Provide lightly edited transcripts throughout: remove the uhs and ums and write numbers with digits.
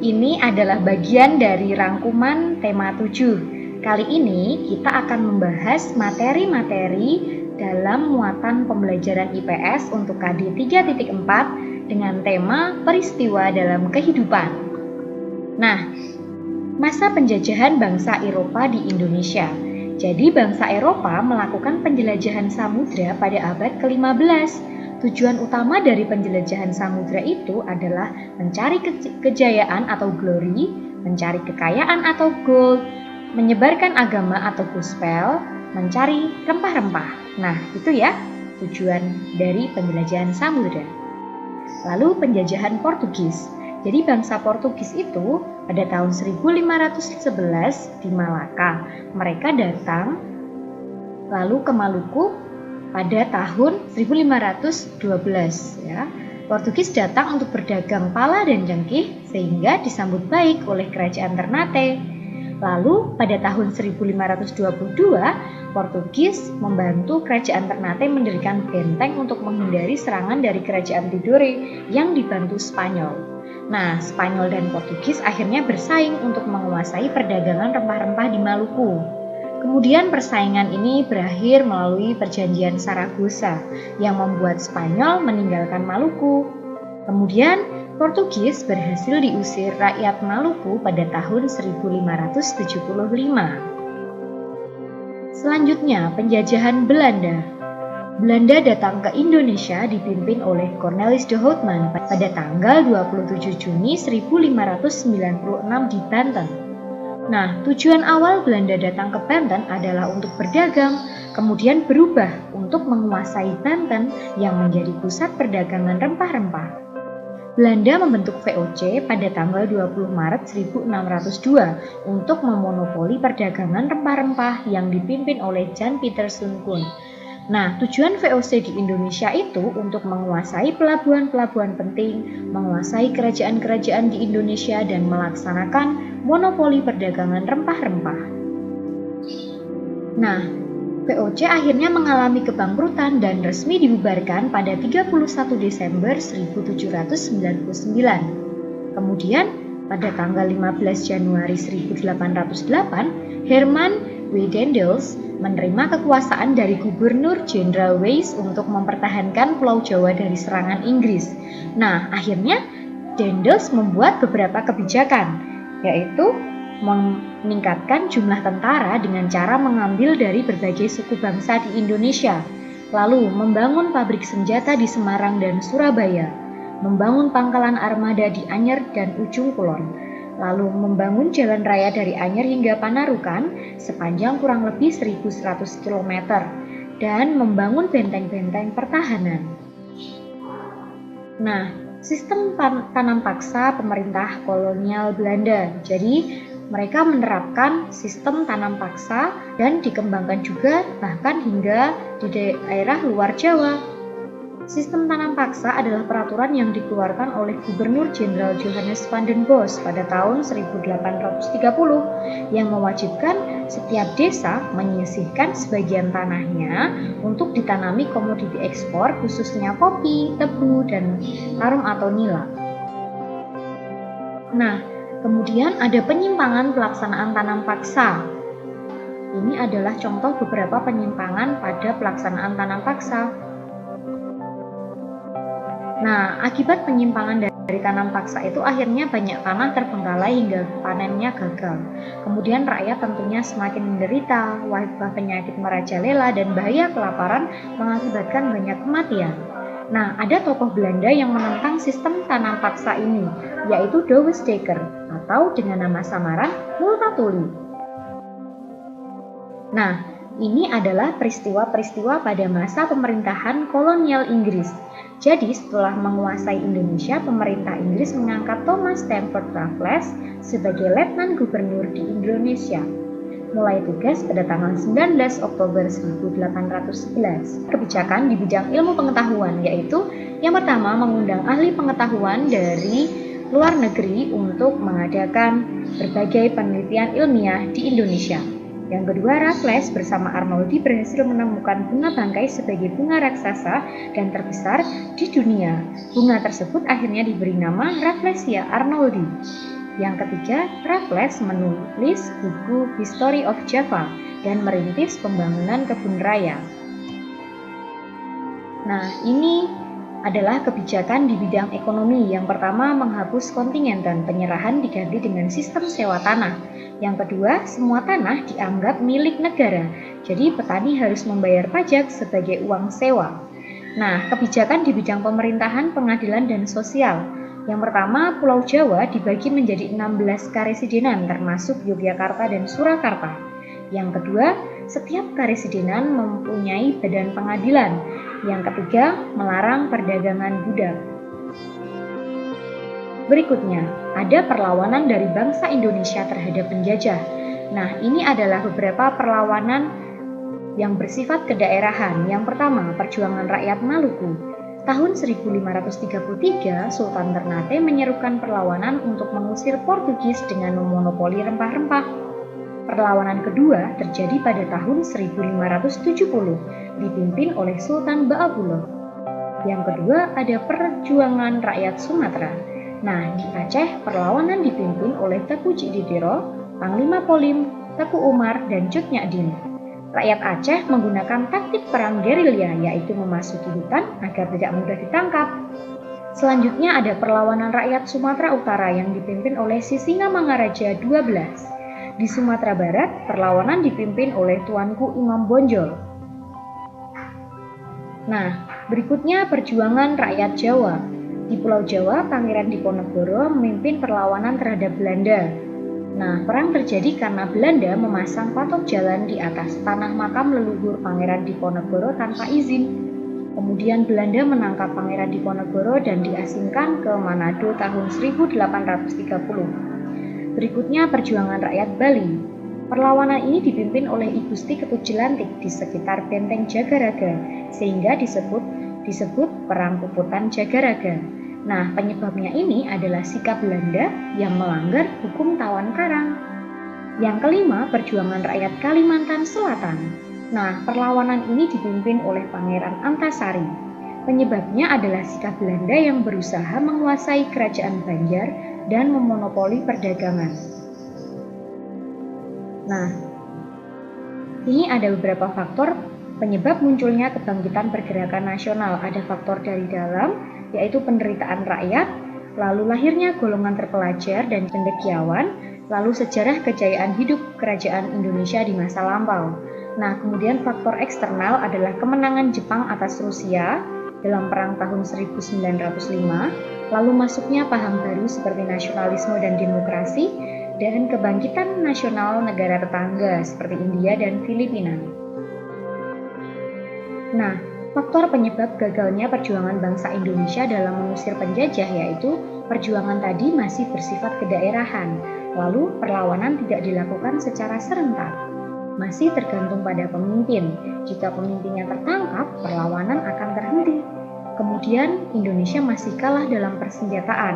Ini adalah bagian dari rangkuman tema 7. Kali ini kita akan membahas materi-materi dalam muatan pembelajaran IPS untuk KD 3.4 dengan tema peristiwa dalam kehidupan. Nah, masa penjajahan bangsa Eropa di Indonesia. Jadi bangsa Eropa melakukan penjelajahan samudra pada abad ke-15. Tujuan utama dari penjelajahan samudra itu adalah mencari kejayaan atau glory, mencari kekayaan atau gold, menyebarkan agama atau gospel, mencari rempah-rempah. Nah, itu ya tujuan dari penjelajahan samudra. Lalu penjajahan Portugis. Jadi bangsa Portugis itu pada tahun 1511 di Malaka. Mereka datang lalu ke Maluku pada tahun 1512 ya. Portugis datang untuk berdagang pala dan jengkih sehingga disambut baik oleh kerajaan Ternate. Lalu pada tahun 1522 Portugis membantu kerajaan Ternate mendirikan benteng untuk menghindari serangan dari kerajaan Tidore yang dibantu Spanyol. Nah, Spanyol dan Portugis akhirnya bersaing untuk menguasai perdagangan rempah-rempah di Maluku. Kemudian persaingan ini berakhir melalui perjanjian Saragossa yang membuat Spanyol meninggalkan Maluku. Kemudian Portugis berhasil diusir rakyat Maluku pada tahun 1575. Selanjutnya, penjajahan Belanda. Belanda datang ke Indonesia dipimpin oleh Cornelis de Houtman pada tanggal 27 Juni 1596 di Banten. Nah, tujuan awal Belanda datang ke Banten adalah untuk berdagang, kemudian berubah untuk menguasai Banten yang menjadi pusat perdagangan rempah-rempah. Belanda membentuk VOC pada tanggal 20 Maret 1602 untuk memonopoli perdagangan rempah-rempah yang dipimpin oleh Jan Pieter Soenkoen. Nah, tujuan VOC di Indonesia itu untuk menguasai pelabuhan-pelabuhan penting, menguasai kerajaan-kerajaan di Indonesia dan melaksanakan monopoli perdagangan rempah-rempah. Nah, VOC akhirnya mengalami kebangkrutan dan resmi dibubarkan pada 31 Desember 1799. Kemudian, pada tanggal 15 Januari 1808, Herman W. Daendels menerima kekuasaan dari Gubernur Jenderal Wyss untuk mempertahankan Pulau Jawa dari serangan Inggris. Nah, akhirnya Daendels membuat beberapa kebijakan, yaitu meningkatkan jumlah tentara dengan cara mengambil dari berbagai suku bangsa di Indonesia, lalu membangun pabrik senjata di Semarang dan Surabaya, membangun pangkalan armada di Anyer dan Ujung Kulon, lalu membangun jalan raya dari Anyer hingga Panarukan sepanjang kurang lebih 1.100 km, dan membangun benteng-benteng pertahanan. Nah, sistem tanam paksa pemerintah kolonial Belanda. Jadi, mereka menerapkan sistem tanam paksa dan dikembangkan juga bahkan hingga di daerah luar Jawa. Sistem tanam paksa adalah peraturan yang dikeluarkan oleh Gubernur Jenderal Johannes van den Bos pada tahun 1830 yang mewajibkan setiap desa menyisihkan sebagian tanahnya untuk ditanami komoditi ekspor khususnya kopi, tebu, dan tarum atau nila. Nah, kemudian ada penyimpangan pelaksanaan tanam paksa. Ini adalah contoh beberapa penyimpangan pada pelaksanaan tanam paksa. Nah, akibat penyimpangan dari tanam paksa itu akhirnya banyak tanah terbengkalai hingga panennya gagal. Kemudian rakyat tentunya semakin menderita, wabah penyakit merajalela dan bahaya kelaparan mengakibatkan banyak kematian. Nah, ada tokoh Belanda yang menentang sistem tanam paksa ini, yaitu Douwe Dekker atau dengan nama samaran Multatuli. Nah, ini adalah peristiwa-peristiwa pada masa pemerintahan kolonial Inggris. Jadi, setelah menguasai Indonesia, pemerintah Inggris mengangkat Thomas Stamford Raffles sebagai Letnan Gubernur di Indonesia. Mulai tugas pada tanggal 19 Oktober 1811. Kebijakan di bidang ilmu pengetahuan, yaitu yang pertama mengundang ahli pengetahuan dari luar negeri untuk mengadakan berbagai penelitian ilmiah di Indonesia. Yang kedua, Raffles bersama Arnoldi berhasil menemukan bunga bangkai sebagai bunga raksasa dan terbesar di dunia. Bunga tersebut akhirnya diberi nama Rafflesia arnoldi. Yang ketiga, Raffles menulis buku History of Java dan merintis pembangunan kebun raya. Nah, ini adalah kebijakan di bidang ekonomi. Yang pertama, menghapus kontingen dan penyerahan diganti dengan sistem sewa tanah. Yang kedua, semua tanah dianggap milik negara. Jadi petani harus membayar pajak sebagai uang sewa. Nah, kebijakan di bidang pemerintahan, pengadilan, dan sosial. Yang pertama, Pulau Jawa dibagi menjadi 16 karesidenan termasuk Yogyakarta dan Surakarta. Yang kedua, setiap karesidenan mempunyai badan pengadilan. Yang ketiga, melarang perdagangan budak. Berikutnya, ada perlawanan dari bangsa Indonesia terhadap penjajah. Nah, ini adalah beberapa perlawanan yang bersifat kedaerahan. Yang pertama, perjuangan rakyat Maluku. Tahun 1533, Sultan Ternate menyerukan perlawanan untuk mengusir Portugis dengan memonopoli rempah-rempah. Perlawanan kedua terjadi pada tahun 1570, dipimpin oleh Sultan Ba'abullah. Yang kedua ada perjuangan rakyat Sumatera. Nah, di Aceh perlawanan dipimpin oleh Teku Ciditiro, Panglima Polim, Teku Umar, dan Cut Nyadin. Rakyat Aceh menggunakan taktik perang gerilya, yaitu memasuki hutan agar tidak mudah ditangkap. Selanjutnya ada perlawanan rakyat Sumatera Utara yang dipimpin oleh Sisingamangaraja XII. Di Sumatera Barat, perlawanan dipimpin oleh Tuanku Imam Bonjol. Nah, berikutnya perjuangan rakyat Jawa. Di Pulau Jawa, Pangeran Diponegoro memimpin perlawanan terhadap Belanda. Nah, perang terjadi karena Belanda memasang patok jalan di atas tanah makam leluhur Pangeran Diponegoro tanpa izin. Kemudian Belanda menangkap Pangeran Diponegoro dan diasingkan ke Manado tahun 1830. Berikutnya perjuangan rakyat Bali. Perlawanan ini dipimpin oleh I Gusti Ketut Jelantik di sekitar benteng Jagaraga, sehingga disebut Perang Puputan Jagaraga. Nah, penyebabnya ini adalah sikap Belanda yang melanggar hukum tawan karang. Yang kelima, perjuangan rakyat Kalimantan Selatan. Nah, perlawanan ini dipimpin oleh Pangeran Antasari. Penyebabnya adalah sikap Belanda yang berusaha menguasai kerajaan Banjar dan memonopoli perdagangan. Nah, ini ada beberapa faktor penyebab munculnya kebangkitan pergerakan nasional. Ada faktor dari dalam, yaitu penderitaan rakyat, lalu lahirnya golongan terpelajar dan cendekiawan, lalu sejarah kejayaan hidup kerajaan Indonesia di masa lampau. Nah, kemudian faktor eksternal adalah kemenangan Jepang atas Rusia dalam perang tahun 1905, lalu masuknya paham baru seperti nasionalisme dan demokrasi, dan kebangkitan nasional negara tetangga seperti India dan Filipina. Nah, faktor penyebab gagalnya perjuangan bangsa Indonesia dalam mengusir penjajah yaitu perjuangan tadi masih bersifat kedaerahan, lalu perlawanan tidak dilakukan secara serentak, masih tergantung pada pemimpin. Jika pemimpinnya tertangkap, perlawanan akan terhenti. Kemudian Indonesia masih kalah dalam persenjataan,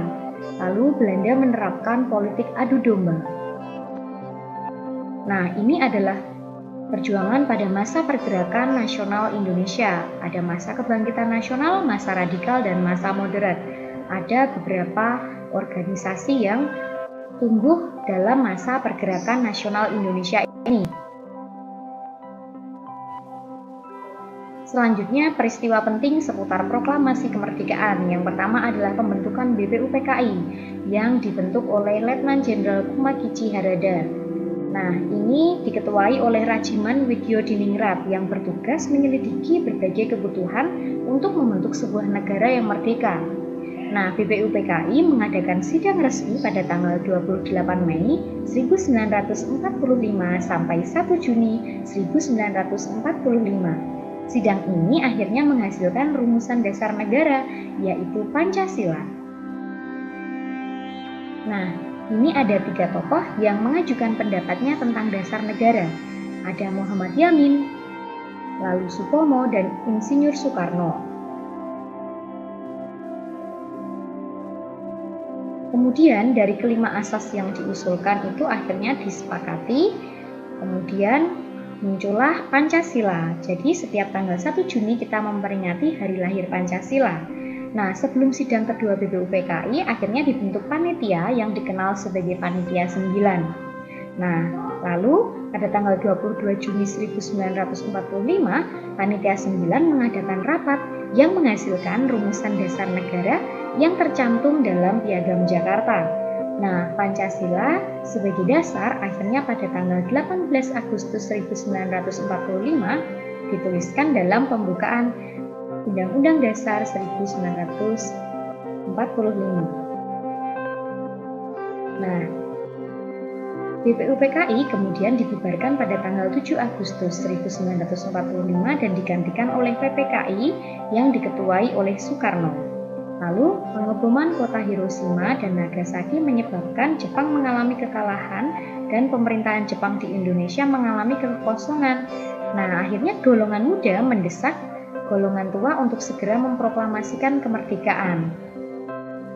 lalu Belanda menerapkan politik adu domba. Nah, ini adalah perjuangan pada masa pergerakan nasional Indonesia. Ada masa kebangkitan nasional, masa radikal, dan masa moderat. Ada beberapa organisasi yang tumbuh dalam masa pergerakan nasional Indonesia ini. Selanjutnya, peristiwa penting seputar proklamasi kemerdekaan. Yang pertama adalah pembentukan BPUPKI yang dibentuk oleh Letnan Jenderal Kumakici Harada. Nah, ini diketuai oleh Rajiman Widyodiningrat yang bertugas menyelidiki berbagai kebutuhan untuk membentuk sebuah negara yang merdeka. Nah, BPUPKI mengadakan sidang resmi pada tanggal 28 Mei 1945 sampai 1 Juni 1945. Sidang ini akhirnya menghasilkan rumusan dasar negara, yaitu Pancasila. Nah, ini ada 3 tokoh yang mengajukan pendapatnya tentang dasar negara. Ada Muhammad Yamin, lalu Supomo, dan Insinyur Soekarno. Kemudian dari kelima asas yang diusulkan itu akhirnya disepakati, kemudian muncullah Pancasila. Jadi setiap tanggal 1 Juni kita memperingati hari lahir Pancasila. Nah, sebelum sidang kedua BPUPKI, akhirnya dibentuk panitia yang dikenal sebagai Panitia 9. Nah, lalu pada tanggal 22 Juni 1945, Panitia 9 mengadakan rapat yang menghasilkan rumusan dasar negara yang tercantum dalam Piagam Jakarta. Nah, Pancasila sebagai dasar akhirnya pada tanggal 18 Agustus 1945 dituliskan dalam pembukaan Undang-Undang Dasar 1945. Nah, BPUPKI kemudian dibubarkan pada tanggal 7 Agustus 1945 dan digantikan oleh PPKI yang diketuai oleh Soekarno. Lalu, pengeboman kota Hiroshima dan Nagasaki menyebabkan Jepang mengalami kekalahan dan pemerintahan Jepang di Indonesia mengalami kekosongan. Nah, akhirnya golongan muda mendesak golongan tua untuk segera memproklamasikan kemerdekaan.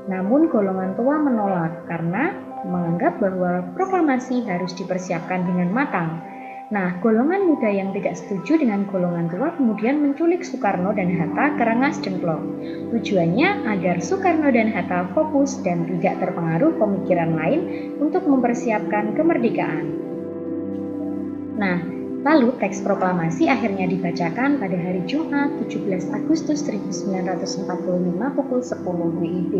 Namun golongan tua menolak karena menganggap bahwa proklamasi harus dipersiapkan dengan matang. Nah, golongan muda yang tidak setuju dengan golongan tua kemudian menculik Soekarno dan Hatta ke Rengas Dengklok. Tujuannya agar Soekarno dan Hatta fokus dan tidak terpengaruh pemikiran lain untuk mempersiapkan kemerdekaan. Nah, lalu teks proklamasi akhirnya dibacakan pada hari Jumat 17 Agustus 1945 pukul 10 WIB.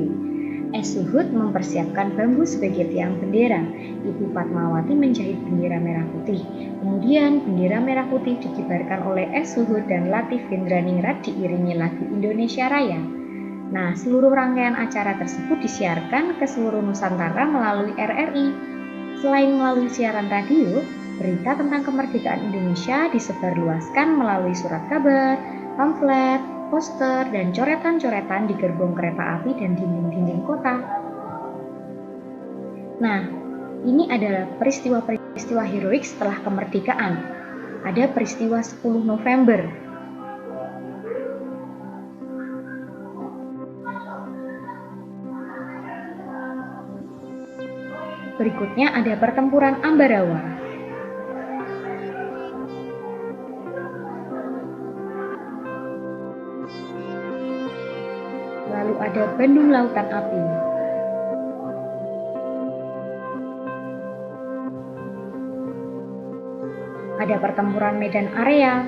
Suhud mempersiapkan bambu sebagai tiang bendera. Ibu Fatmawati menjahit bendera merah putih. Kemudian bendera merah putih dikibarkan oleh Suhud dan Latif Hendraningrat diiringi lagu Indonesia Raya. Nah, seluruh rangkaian acara tersebut disiarkan ke seluruh Nusantara melalui RRI. Selain melalui siaran radio, berita tentang kemerdekaan Indonesia disebarluaskan melalui surat kabar, pamflet, poster, dan coretan-coretan di gerbong kereta api dan dinding-dinding kota. Nah, ini adalah peristiwa-peristiwa heroik setelah kemerdekaan. Ada peristiwa 10 November. Berikutnya ada pertempuran Ambarawa. Lalu ada Bandung Lautan Api. Ada pertempuran Medan Area.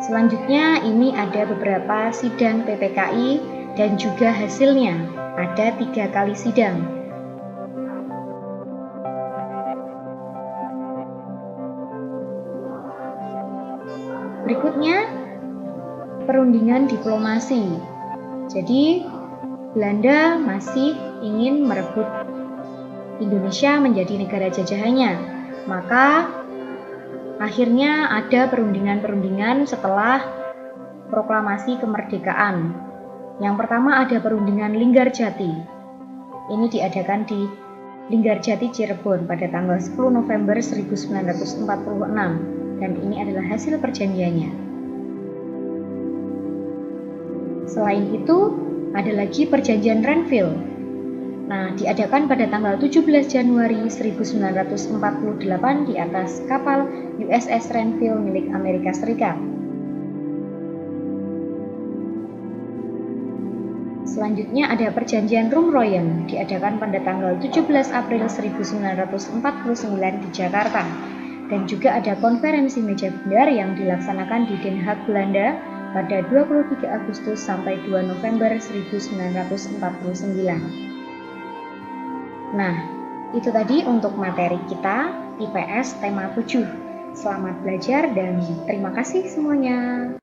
Selanjutnya ini ada beberapa sidang PPKI dan juga hasilnya. Ada 3 kali sidang. Berikutnya, perundingan diplomasi. Jadi, Belanda masih ingin merebut Indonesia menjadi negara jajahannya. Maka, akhirnya ada perundingan-perundingan setelah proklamasi kemerdekaan. Yang pertama ada perundingan Linggarjati. Ini diadakan di Linggarjati, Cirebon pada tanggal 10 November 1946. Dan ini adalah hasil perjanjiannya. Selain itu, ada lagi perjanjian Renville. Nah, diadakan pada tanggal 17 Januari 1948 di atas kapal USS Renville milik Amerika Serikat. Selanjutnya ada perjanjian Rumroyen, diadakan pada tanggal 17 April 1949 di Jakarta. Dan juga ada konferensi meja bundar yang dilaksanakan di Den Haag, Belanda pada 23 Agustus sampai 2 November 1949. Nah, itu tadi untuk materi kita IPS tema 7. Selamat belajar dan terima kasih semuanya.